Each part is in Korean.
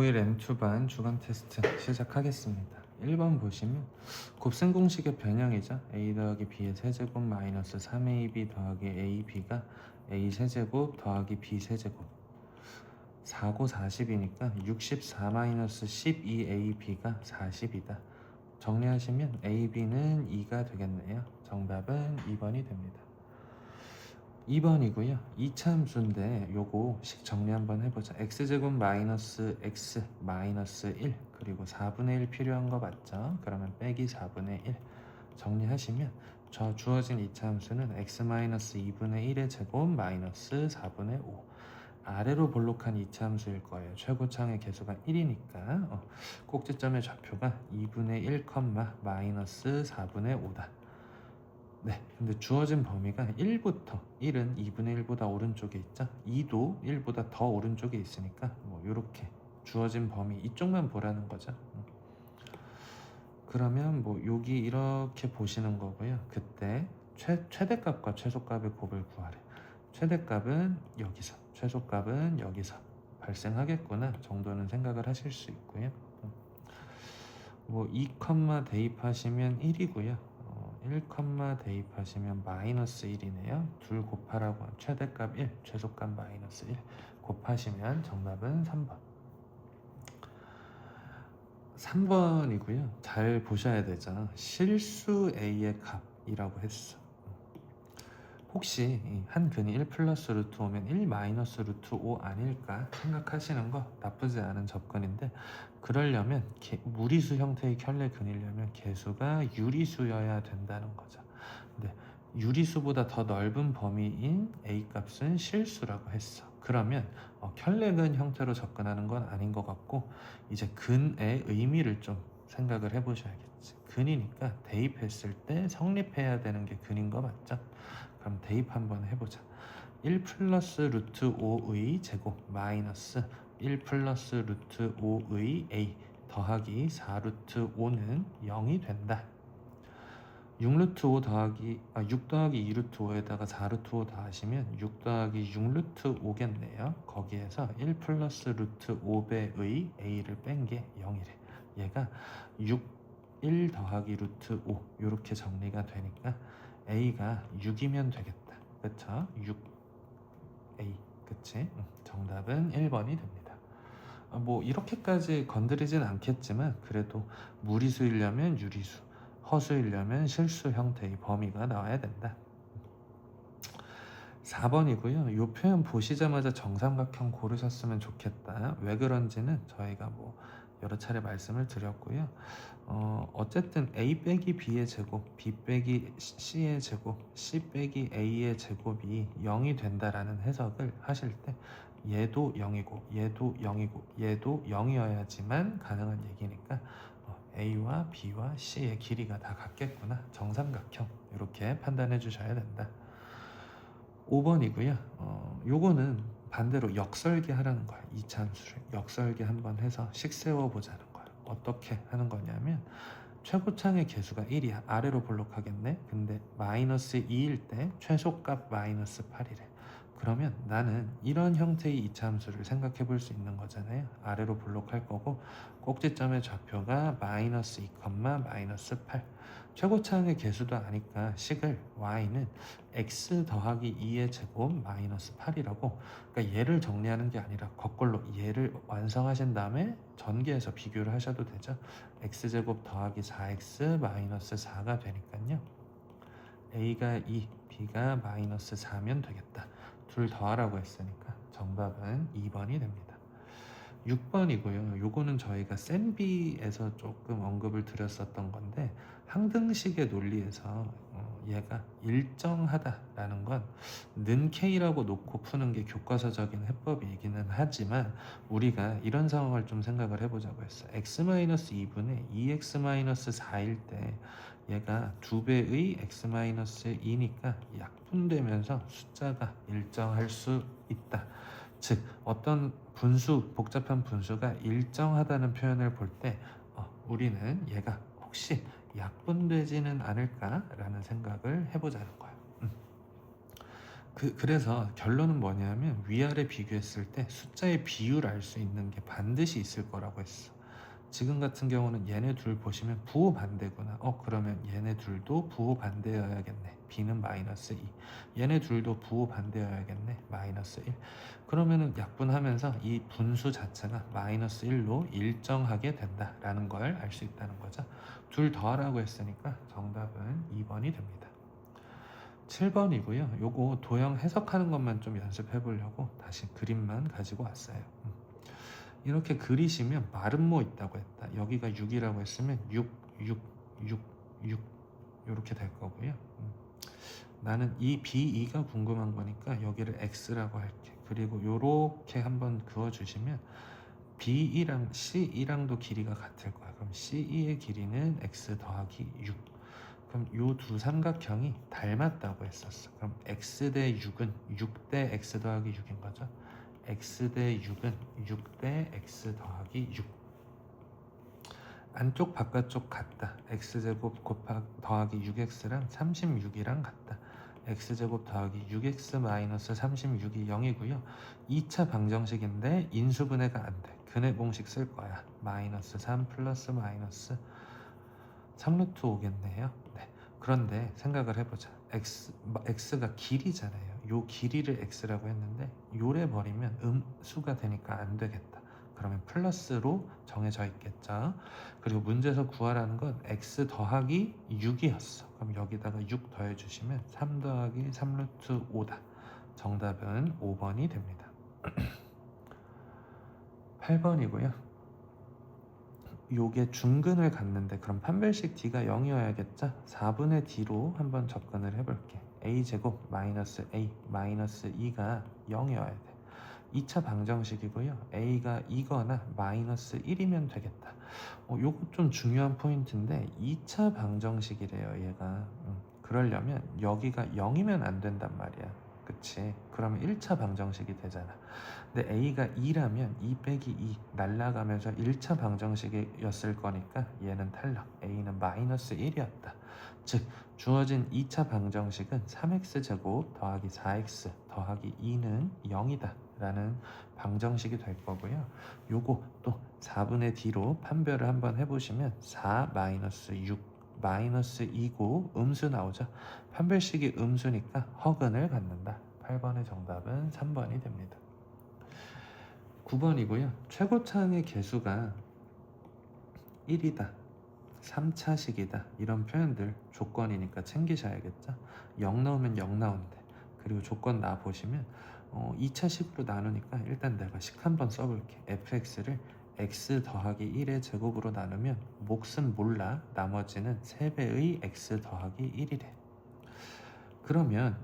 고1 M2반 주간 테스트 시작하겠습니다. 1번 보시면 곱셈 공식의 변형이죠. a 더하기 b의 세제곱 마이너스 3ab 더하기 ab가 a 세제곱 더하기 b 세제곱 4고 40이니까 64 마이너스 12ab가 40이다. 정리하시면 ab는 2가 되겠네요. 정답은 2번이 됩니다. 2번이고요. 2차 함수인데 요거 식 정리 한번 해보자. x제곱 마이너스 x 마이너스 1 그리고 4분의 1 필요한 거 맞죠? 그러면 빼기 4분의 1 정리하시면 저 주어진 2차 함수는 x 마이너스 2분의 1의 제곱 마이너스 4분의 5 아래로 볼록한 2차 함수일 거예요. 최고창의 개수가 1이니까 꼭지점의 좌표가 2분의 1, 마이너스 4분의 5다. 네, 근데 주어진 범위가 1부터 1은 2분의 1보다 오른쪽에 있죠. 2도 1보다 더 오른쪽에 있으니까 뭐 이렇게 주어진 범위 이쪽만 보라는 거죠. 그러면 뭐 여기 이렇게 보시는 거고요. 그때 최대값과 최소값의 곱을 구하래. 최대값은 여기서, 최소값은 여기서 발생하겠구나 정도는 생각을 하실 수 있고요. 뭐 2, 대입하시면 1이고요. 1, 대입하시면 마이너스 1이네요. 둘 곱하라고 최대값 1, 최소값 마이너스 1 곱하시면 정답은 3번. 3번이고요. 잘 보셔야 되죠. 실수 a의 값이라고 했어. 혹시 한 근이 1 플러스 루트 5면 1 마이너스 루트 5 아닐까 생각하시는 거 나쁘지 않은 접근인데, 그러려면 무리수 형태의 켤레 근이려면 개수가 유리수여야 된다는 거죠. 근데 유리수보다 더 넓은 범위인 a 값은 실수라고 했어. 그러면 켤레근 형태로 접근하는 건 아닌 것 같고, 이제 근의 의미를 좀 생각을 해보셔야겠지. 근이니까 대입했을 때 성립해야 되는 게 근인 거 맞죠? 그럼 대입 한번 해보자. 1 플러스 루트 5의 제곱 마이너스 1 플러스 루트 5의 a 더하기 4 루트 5는 0이 된다. 6 루트 5 더하기 6 더하기 2 루트 5에다가 4 루트 5 더하시면 6 더하기 6 루트 5겠네요. 거기에서 1 플러스 루트 5배의 a를 뺀 게 0이래. 얘가 1 더하기 루트 5 이렇게 정리가 되니까 a가 6이면 되겠다. 그쵸? 6a 그치? 정답은 1번이 됩니다. 뭐 이렇게까지 건드리진 않겠지만 그래도 무리수이려면 유리수, 허수이려면 실수 형태의 범위가 나와야 된다. 4번이고요. 이 표현 보시자마자 정삼각형 고르셨으면 좋겠다. 왜 그런지는 저희가 뭐 여러 차례 말씀을 드렸고요. 어쨌든 a 빼기 b의 제곱, b 빼기 c의 제곱, c 빼기 a의 제곱이 0이 된다라는 해석을 하실 때 얘도 0이고 얘도 0이고 얘도 0이어야지만 가능한 얘기니까 a와 b와 c의 길이가 다 같겠구나. 정삼각형 이렇게 판단해 주셔야 된다. 5번이고요. 요거는 반대로 역설계 하라는 거예요. 2차 함수를 역설계 한번 해서 식 세워보자는 거예요. 어떻게 하는 거냐면 최고창의 개수가 1이야. 아래로 볼록하겠네. 근데 마이너스 2일 때 최소값 마이너스 8이래. 그러면 나는 이런 형태의 2차 함수를 생각해 볼 수 있는 거잖아요. 아래로 볼록할 거고 꼭지점의 좌표가 마이너스 2, 마이너스 8. 최고차항의 개수도 아니까 식을 y는 x 더하기 2의 제곱 마이너스 8이라고, 그러니까 얘를 정리하는 게 아니라 거꾸로 얘를 완성하신 다음에 전개해서 비교를 하셔도 되죠. x제곱 더하기 4x 마이너스 4가 되니까요. a가 2, b가 마이너스 4면 되겠다. 둘 더하라고 했으니까 정답은 2번이 됩니다. 6번이고요. 요거는 저희가 센비에서 조금 언급을 드렸었던 건데, 항등식의 논리에서 얘가 일정하다라는 건 는 k라고 놓고 푸는 게 교과서적인 해법이기는 하지만 우리가 이런 상황을 좀 생각을 해보자고 했어. x-2분의 2x-4일 때 얘가 2배의 x-2니까 약분되면서 숫자가 일정할 수 있다. 즉 어떤 분수, 복잡한 분수가 일정하다는 표현을 볼 때 우리는 얘가 혹시 약분되지는 않을까라는 생각을 해보자는 거예요. 그래서 결론은 뭐냐면 위아래 비교했을 때 숫자의 비율 알 수 있는 게 반드시 있을 거라고 했어. 지금 같은 경우는 얘네 둘 보시면 부호 반대구나. 그러면 얘네 둘도 부호 반대여야겠네. b는 마이너스 2. 얘네 둘도 부호 반대여야겠네. 마이너스 1. 그러면은 약분하면서 이 분수 자체가 마이너스 1로 일정하게 된다라는 걸 알 수 있다는 거죠. 둘 더하라고 했으니까 정답은 2번이 됩니다. 7번이고요. 요거 도형 해석하는 것만 좀 연습해 보려고 다시 그림만 가지고 왔어요. 이렇게 그리시면 마름모 있다고 했다. 여기가 6이라고 했으면 6, 6, 6, 6 이렇게 될 거고요. 나는 이 B2가 궁금한 거니까 여기를 X라고 할게. 그리고 요렇게 한번 그어주시면 B2랑 C2랑도 길이가 같을 거야. 그럼 C2의 길이는 X 더하기 6. 그럼 요 두 삼각형이 닮았다고 했었어. 그럼 X 대 6은 6 대 X 더하기 6인 거죠. X 대 6은 6 대 X 더하기 6. 안쪽 바깥쪽 같다. X제곱 더하기 6X랑 36이랑 같다. X제곱 더하기 6X 마이너스 36이 0이고요. 2차 방정식인데 인수분해가 안 돼. 근해 공식 쓸 거야. 마이너스 3 플러스 마이너스 3루트 오겠네요. 네. 그런데 생각을 해보자. x가 길이잖아요. 요 길이를 x라고 했는데 요래 버리면 음수가 되니까 안 되겠다. 그러면 플러스로 정해져 있겠죠. 그리고 문제에서 구하라는 건 x 더하기 6이었어. 그럼 여기다가 6 더해주시면 3 더하기 3루트 5다. 정답은 5번이 됩니다. 8번이고요. 요게 중근을 갖는데 그럼 판별식 d가 0이어야겠죠? 4분의 d로 한번 접근을 해볼게. a제곱 마이너스 a 마이너스 2가 0이어야 돼. 2차 방정식이고요. a가 2거나 마이너스 1이면 되겠다. 요거 좀 중요한 포인트인데 2차 방정식이래요 얘가. 그러려면 여기가 0이면 안 된단 말이야. 그치? 그러면 1차 방정식이 되잖아. 근데 a가 2라면 2 빼기 2 날라가면서 1차 방정식이었을 거니까 얘는 탈락. a는 마이너스 1이었다. 즉 주어진 2차 방정식은 3x제곱 더하기 4x 더하기 2는 0이다 라는 방정식이 될 거고요. 요거 또 4분의 d로 판별을 한번 해보시면 4 마이너스 6 마이너스 2고 음수 나오죠. 판별식이 음수니까 허근을 갖는다. 8번의 정답은 3번이 됩니다. 9번이고요. 최고차항의 개수가 1이다. 3차식이다. 이런 표현들 조건이니까 챙기셔야겠죠. 0 넣으면 0 나온대. 그리고 조건 나 보시면 2차식으로 나누니까 일단 내가 식 한번 써볼게. fx를 x 더하기 1의 제곱으로 나누면 몫은 몰라. 나머지는 3배의 x 더하기 1이래. 그러면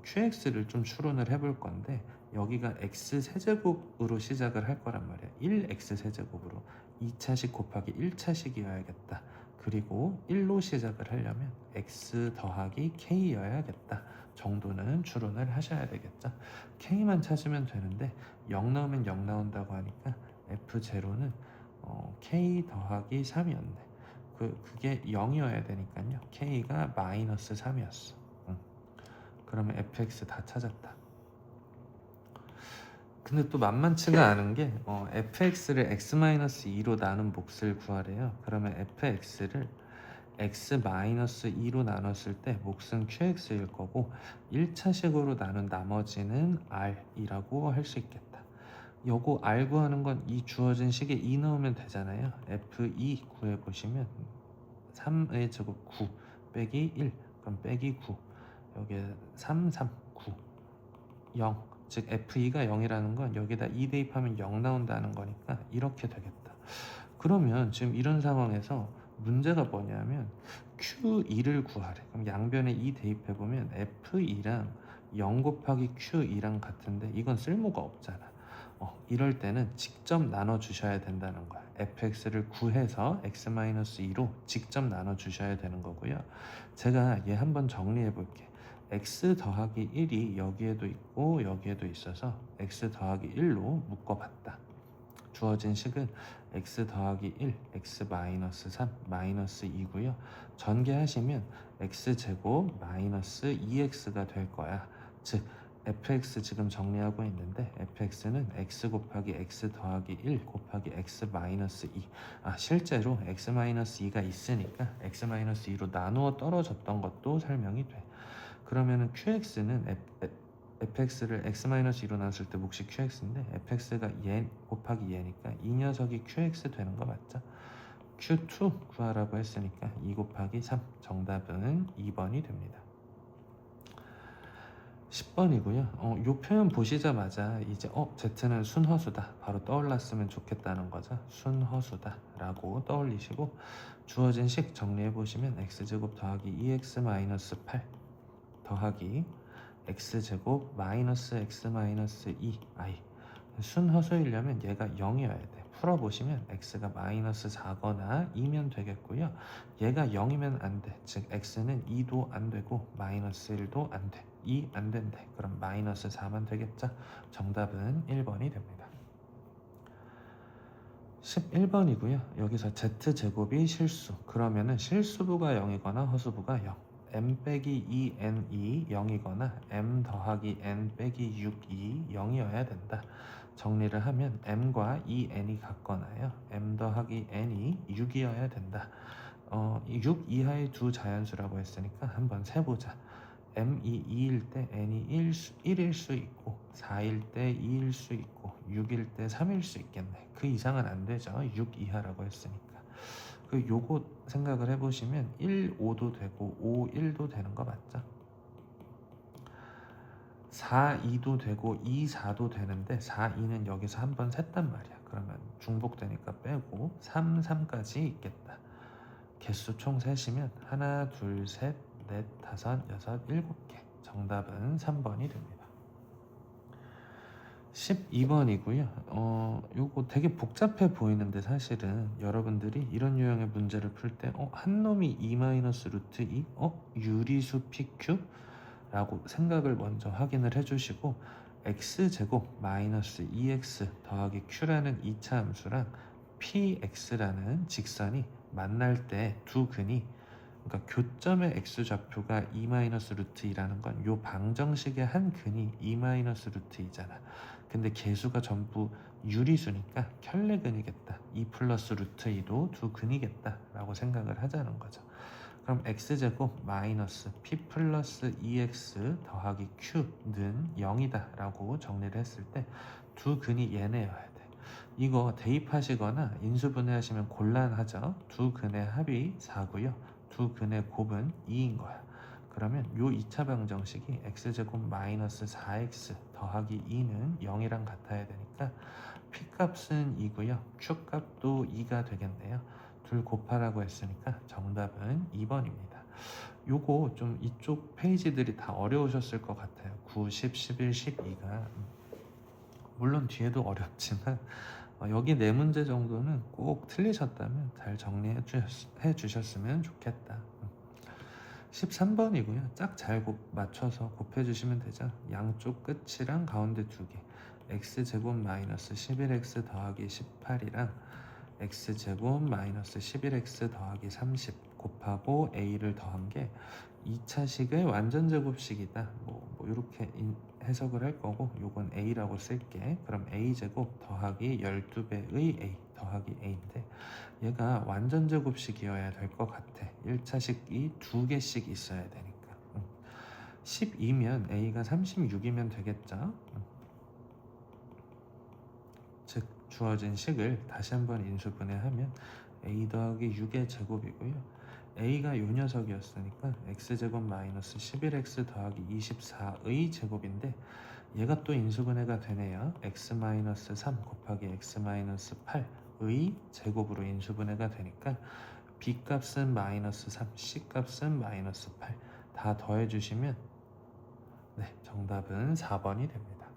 qx를 좀 추론을 해볼 건데 여기가 x 세제곱으로 시작을 할 거란 말이야. 1x 세제곱으로 2차식 곱하기 1차식이어야겠다. 그리고 1로 시작을 하려면 x 더하기 k여야겠다. 정도는 추론을 하셔야 되겠죠. k만 찾으면 되는데 0 넣으면 0 나온다고 하니까 f0는 k 더하기 3이었네. 그게 0이어야 되니까요. k가 마이너스 3이었어. 그러면 fx 다 찾았다. 근데 또 만만치가 않은 게 fx를 x-2로 나눈 몫을 구하래요. 그러면 fx를 x-2로 나눴을 때 몫은 qx일 거고 1차식으로 나눈 나머지는 r이라고 할 수 있겠다. 요거 r 구하는 건 이 주어진 식에 2 넣으면 되잖아요. f2 구해보시면 3의 제곱 9 빼기 1 그럼 빼기 9 여기에 3, 3, 9 0 즉 f2가 0이라는 건 여기다 2 대입하면 0 나온다는 거니까 이렇게 되겠다. 그러면 지금 이런 상황에서 문제가 뭐냐면 q2를 구하래. 그럼 양변에 2 대입해보면 f2랑 0 곱하기 q2랑 같은데 이건 쓸모가 없잖아. 이럴 때는 직접 나눠주셔야 된다는 거야. fx를 구해서 x-2로 직접 나눠주셔야 되는 거고요. 제가 얘 한번 정리해 볼게. x 더하기 1이 여기에도 있고 여기에도 있어서 x 더하기 1로 묶어봤다. 주어진 식은 x 더하기 1, x 마이너스 3, 마이너스 2고요. 전개하시면 x제곱 마이너스 2x가 될 거야. 즉 fx 지금 정리하고 있는데 fx는 x 곱하기 x 더하기 1 곱하기 x 마이너스 2. 실제로 x 마이너스 2가 있으니까 x 마이너스 2로 나누어 떨어졌던 것도 설명이 돼. 그러면은 qx는 fx를 x-2로 나눴을 때 몫이 qx인데 fx가 얘 곱하기 얘니까 이 녀석이 qx 되는 거 맞죠? q2 구하라고 했으니까 2 곱하기 3 정답은 2번이 됩니다. 10번이고요. 요 표현 보시자마자 이제 z는 순허수다 바로 떠올랐으면 좋겠다는 거죠. 순허수다 라고 떠올리시고 주어진 식 정리해 보시면 x제곱 더하기 2x-8 더하기 x제곱 마이너스 x 마이너스 2i. 순허수이려면 얘가 0이어야 돼. 풀어보시면 x가 마이너스 4거나 2면 되겠고요. 얘가 0이면 안 돼. 즉 x는 2도 안 되고 마이너스 1도 안 돼. 2 안 된대. 그럼 마이너스 4만 되겠죠. 정답은 1번이 됩니다. 11번이고요. 여기서 z제곱이 실수. 그러면은 실수부가 0이거나 허수부가 0. m 빼기 2n이 0이거나 m 더하기 n 빼기 6이 0이어야 된다. 정리를 하면 m과 2n이 같거나요. m 더하기 n이 6이어야 된다. 6 이하의 두 자연수라고 했으니까 한번 세보자. m이 2일 때 n이 1일 수 있고 4일 때 2일 수 있고 6일 때 3일 수 있겠네. 그 이상은 안 되죠. 6 이하라고 했으니까. 요거 생각을 해보시면 1, 5도 되고 5, 1도 되는 거 맞죠? 4, 2도 되고 2, 4도 되는데 4, 2는 여기서 한번 샜단 말이야. 그러면 중복되니까 빼고 3, 3까지 있겠다. 개수 총 세시면 하나, 둘, 셋, 넷, 다섯, 여섯, 7개. 정답은 3번이 됩니다. 12번이고요. 요거 되게 복잡해 보이는데 사실은 여러분들이 이런 유형의 문제를 풀 때 한 놈이 2-루트 2? 유리수 PQ? 라고 생각을 먼저 확인을 해주시고 x제곱 마이너스 2x 더하기 q라는 2차 함수랑 px라는 직선이 만날 때 두 근이 그러니까 교점의 x좌표가 2-루트 2라는 건 요 방정식의 한 근이 2-루트 2잖아. 근데 개수가 전부 유리수니까 켤레근이겠다. 2 플러스 루트 2도 두 근이겠다 라고 생각을 하자는 거죠. 그럼 x제곱 마이너스 p 플러스 2x 더하기 q는 0이다 라고 정리를 했을 때 두 근이 얘네여야 돼. 이거 대입하시거나 인수분해 하시면 곤란하죠. 두 근의 합이 4고요. 두 근의 곱은 2인 거야. 그러면 요 2차 방정식이 x제곱 마이너스 4x 더하기 2는 0이랑 같아야 되니까 p값은 2고요. q값도 2가 되겠네요. 둘 곱하라고 했으니까 정답은 2번입니다. 요거 좀 이쪽 페이지들이 다 어려우셨을 것 같아요. 9, 10, 11, 12가 물론 뒤에도 어렵지만 여기 네 문제 정도는 꼭 틀리셨다면 잘 정리해 주셨으면 좋겠다. 13번이고요. 짝 잘 맞춰서 곱해주시면 되죠. 양쪽 끝이랑 가운데 두 개. x제곱 마이너스 11x 더하기 18이랑 x제곱 마이너스 11x 더하기 30 곱하고 a를 더한 게 2차식의 완전제곱식이다. 뭐 이렇게 해석을 할 거고 요건 a라고 쓸게. 그럼 a제곱 더하기 12배의 a 더하기 a인데 얘가 완전제곱식이어야 될 것 같아. 1차식이 두 개씩 있어야 되니까. 12면 a가 36이면 되겠죠. 즉 주어진 식을 다시 한번 인수분해하면 a 더하기 6의 제곱이고요. a가 요 녀석이었으니까 x제곱 마이너스 11x 더하기 24의 제곱인데 얘가 또 인수분해가 되네요. x 마이너스 3 곱하기 x 마이너스 8의 제곱으로 인수분해가 되니까 b값은 마이너스 3, c값은 마이너스 8 다 더해주시면 네, 정답은 4번이 됩니다.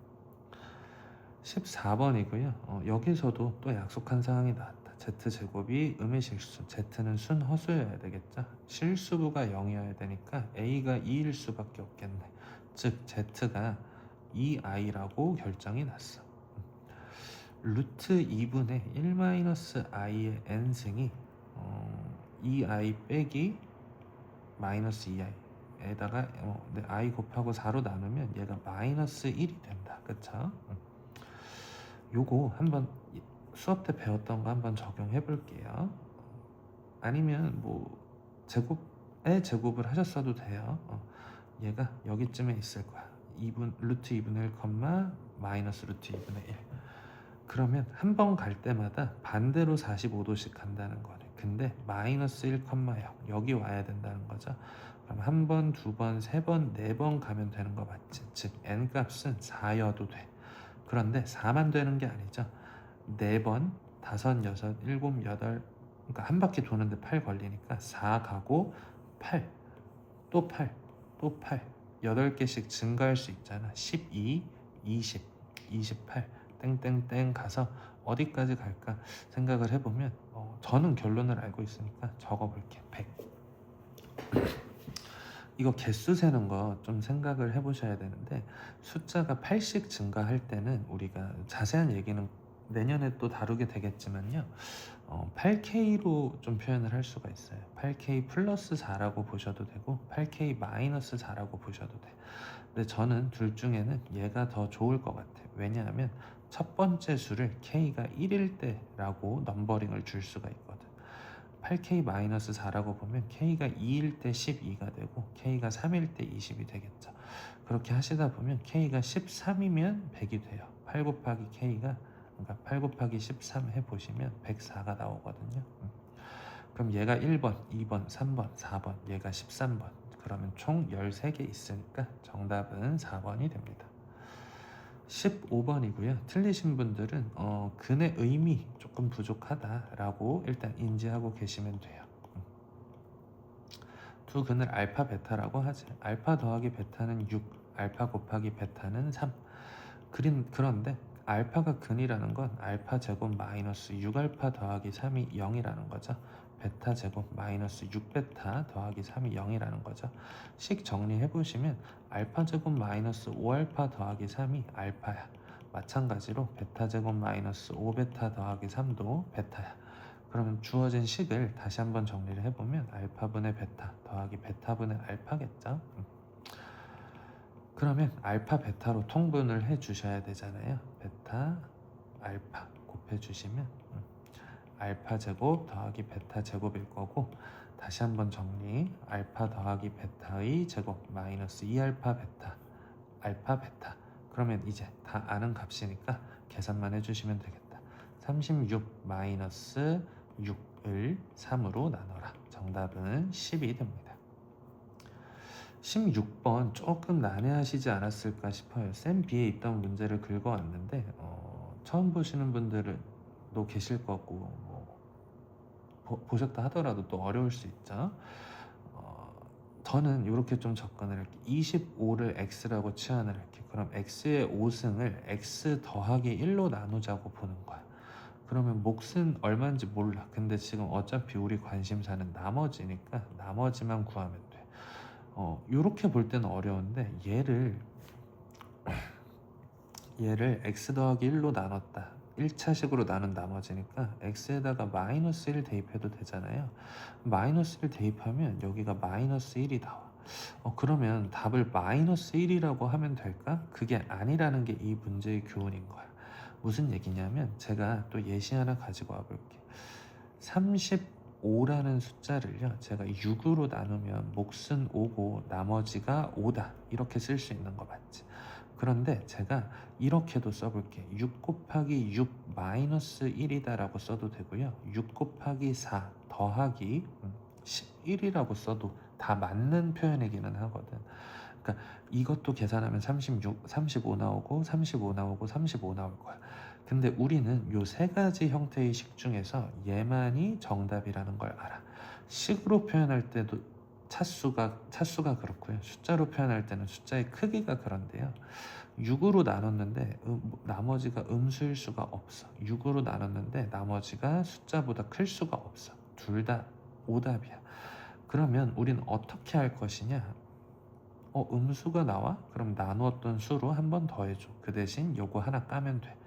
14번이고요. 여기서도 또 약속한 사항이 나왔다. z제곱이 음의 실수, z는 순허수여야 되겠죠. 실수부가 0이어야 되니까 a가 2일 수밖에 없겠네. 즉 z가 2i라고 결정이 났어. 루트 2분의 1-i의 n승이 2i 빼기 마이너스 2i 2에다가 i 곱하고 4로 나누면 얘가 마이너스 1이 된다. 그쵸? 요거 한번 수업 때 배웠던 거 한번 적용해 볼게요. 아니면 뭐 제곱을 하셨어도 돼요. 얘가 여기쯤에 있을 거야. 루트 2분의 1, 마이너스 루트 2분의 1. 그러면 한 번 갈 때마다 반대로 45도씩 간다는 거네. 근데 마이너스 1, 0 여기 와야 된다는 거죠. 그럼 한 번, 두 번, 세 번, 네 번 가면 되는 거 맞지? 즉 n 값은 4여도 돼. 그런데 4만 되는 게 아니죠. 4번, 5, 6, 7, 8, 그러니까 한 바퀴 도는데 8 걸리니까 4 가고 8, 또 8, 또 8, 8개씩 증가할 수 있잖아. 12, 20, 28 땡땡땡 가서 어디까지 갈까 생각을 해보면 저는 결론을 알고 있으니까 적어볼게. 100. 이거 개수 세는 거 좀 생각을 해보셔야 되는데, 숫자가 8씩 증가할 때는 우리가 자세한 얘기는 내년에 또 다루게 되겠지만요, 8K로 좀 표현을 할 수가 있어요. 8K 플러스 4라고 보셔도 되고 8K 마이너스 4라고 보셔도 돼. 근데 저는 둘 중에는 얘가 더 좋을 것 같아요. 왜냐하면 첫 번째 수를 K가 1일 때라고 넘버링을 줄 수가 있거든. 8K 마이너스 4라고 보면 K가 2일 때 12가 되고 K가 3일 때 20이 되겠죠. 그렇게 하시다 보면 K가 13이면 100이 돼요. 8 곱하기 K가, 그러니까 8 곱하기 13 해보시면 104가 나오거든요. 그럼 얘가 1번, 2번, 3번, 4번, 얘가 13번. 그러면 총 13개 있으니까 정답은 4번이 됩니다. 15번이고요. 틀리신 분들은 근의 의미 조금 부족하다라고 일단 인지하고 계시면 돼요. 두 근을 알파 베타라고 하지. 알파 더하기 베타는 6, 알파 곱하기 베타는 3. 그런데 알파가 근이라는 건 알파 제곱 마이너스 6알파 더하기 3이 0이라는 거죠. 베타 제곱 마이너스 6베타 더하기 3이 0이라는 거죠. 식 정리해 보시면 알파 제곱 마이너스 5알파 더하기 3이 알파야. 마찬가지로 베타 제곱 마이너스 5베타 더하기 3도 베타야. 그러면 주어진 식을 다시 한번 정리를 해보면 알파분의 베타 더하기 베타분의 알파겠죠. 그러면 알파 베타로 통분을 해 주셔야 되잖아요. 베타 알파 곱해 주시면 알파 제곱 더하기 베타 제곱일 거고, 다시 한번 정리. 알파 더하기 베타의 제곱 마이너스 2알파 베타 알파 베타. 그러면 이제 다 아는 값이니까 계산만 해주시면 되겠다. 36 마이너스 6을 3으로 나눠라. 정답은 10이 됩니다. 16번 조금 난해하시지 않았을까 싶어요. 쌤 B에 있던 문제를 긁어왔는데 처음 보시는 분들도 계실 거고, 보셨다 하더라도 또 어려울 수 있죠. 저는 이렇게 좀 접근을 할게요. 25를 x라고 치환을 할게요. 그럼 x의 5승을 x 더하기 1로 나누자고 보는 거야. 그러면 몫은 얼마인지 몰라. 근데 지금 어차피 우리 관심사는 나머지니까 나머지만 구하면 돼. 이렇게 볼 때는 어려운데, 얘를 x 더하기 1로 나눴다. 1차식으로 나눈 나머지니까 x에다가 마이너스 1 대입해도 되잖아요. 마이너스 1 대입하면 여기가 마이너스 1이 나와. 그러면 답을 마이너스 1이라고 하면 될까? 그게 아니라는 게 이 문제의 교훈인 거야. 무슨 얘기냐면, 제가 또 예시 하나 가지고 와볼게. 35라는 숫자를요, 제가 6으로 나누면 몫은 5고 나머지가 5다 이렇게 쓸 수 있는 거 맞지? 그런데 제가 이렇게도 써볼게. 6 곱하기 6 마이너스 1이다 라고 써도 되고요, 6 곱하기 4 더하기 11이라고 써도 다 맞는 표현이기는 하거든. 그러니까 이것도 계산하면 35 나오고 35 나오고 35 나올 거야. 근데 우리는 요 세 가지 형태의 식 중에서 얘만이 정답이라는 걸 알아. 식으로 표현할 때도 차수가 그렇고요, 숫자로 표현할 때는 숫자의 크기가 그런데요, 6으로 나눴는데 나머지가 음수일 수가 없어. 6으로 나눴는데 나머지가 숫자보다 클 수가 없어. 둘 다 오답이야. 그러면 우리는 어떻게 할 것이냐? 음수가 나와? 그럼 나누었던 수로 한 번 더해줘. 그 대신 요거 하나 까면 돼.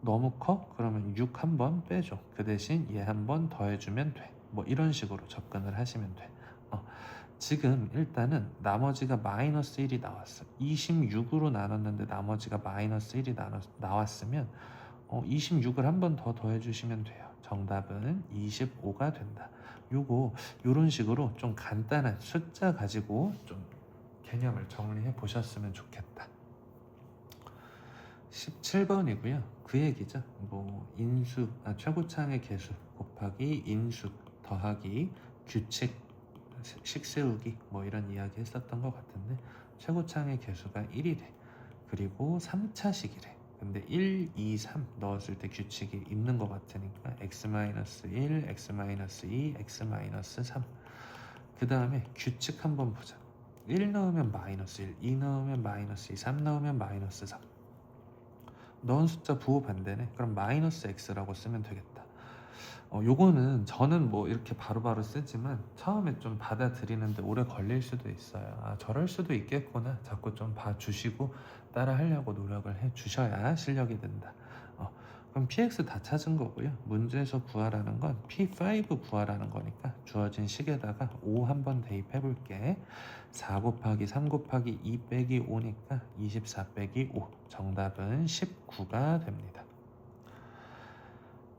너무 커? 그러면 6 한 번 빼줘. 그 대신 얘 한 번 더해주면 돼. 뭐 이런 식으로 접근을 하시면 돼. 지금 일단은 나머지가 마이너스 1이 나왔어. 26으로 나눴는데 나머지가 마이너스 1이 나왔으면 26을 한 번 더 더해주시면 돼요. 정답은 25가 된다. 요런 식으로 좀 간단한 숫자 가지고 좀 개념을 정리해 보셨으면 좋겠다. 17번이고요. 그 얘기죠. 뭐 최고창의 개수 곱하기 인수 더하기 규칙 식 세우기 뭐 이런 이야기 했었던 것 같은데, 최고창의 개수가 1이래. 그리고 3차식이래. 근데 1, 2, 3 넣었을 때 규칙이 있는 것 같으니까 x-1, x-2, x-3. 그 다음에 규칙 한번 보자. 1 넣으면 마이너스 1, 2 넣으면 마이너스 2, 3 넣으면 마이너스 3. 넣은 숫자 부호 반대네. 그럼 마이너스 x라고 쓰면 되겠다. 요거는 저는 뭐 이렇게 바로바로 쓰지만 처음에 좀 받아들이는데 오래 걸릴 수도 있어요. 아, 저럴 수도 있겠구나. 자꾸 좀 봐주시고 따라 하려고 노력을 해 주셔야 실력이 된다. 그럼 px 다 찾은 거고요. 문제에서 구하라는 건 p5 구하라는 거니까 주어진 식에다가 5 한번 대입해 볼게. 4 곱하기 3 곱하기 2 빼기 5니까 24 빼기 5. 정답은 19가 됩니다.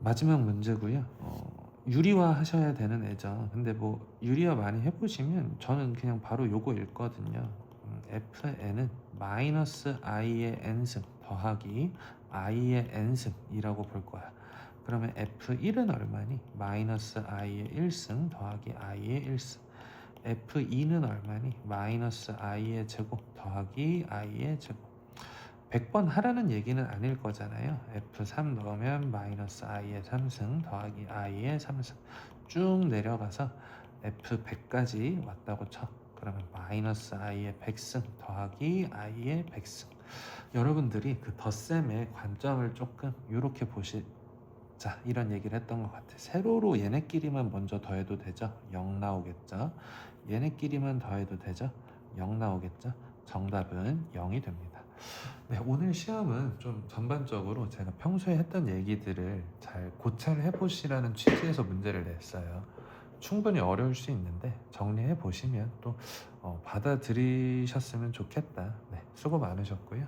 마지막 문제고요. 유리화 하셔야 되는 애죠. 근데 뭐 유리화 많이 해보시면 저는 그냥 바로 요거 읽거든요. fn은 마이너스 i의 n승 더하기 i의 n승이라고 볼 거야. 그러면 f1은 얼마니? 마이너스 i의 1승 더하기 i의 1승. f2는 얼마니? 마이너스 i의 제곱 더하기 i의 제곱. 100번 하라는 얘기는 아닐 거잖아요. F3 넣으면 마이너스 i의 3승 더하기 i의 3승. 쭉 내려가서 F100까지 왔다고 쳐. 그러면 마이너스 i의 100승 더하기 i의 100승. 여러분들이 그 덧셈의 관점을 조금 이렇게 보시자 이런 얘기를 했던 것 같아. 세로로 얘네끼리만 먼저 더해도 되죠? 0 나오겠죠? 얘네끼리만 더해도 되죠? 0 나오겠죠? 정답은 0이 됩니다. 네, 오늘 시험은 좀 전반적으로 제가 평소에 했던 얘기들을 잘 고찰을 해보시라는 취지에서 문제를 냈어요. 충분히 어려울 수 있는데 정리해 보시면 또 받아들이셨으면 좋겠다. 네, 수고 많으셨고요.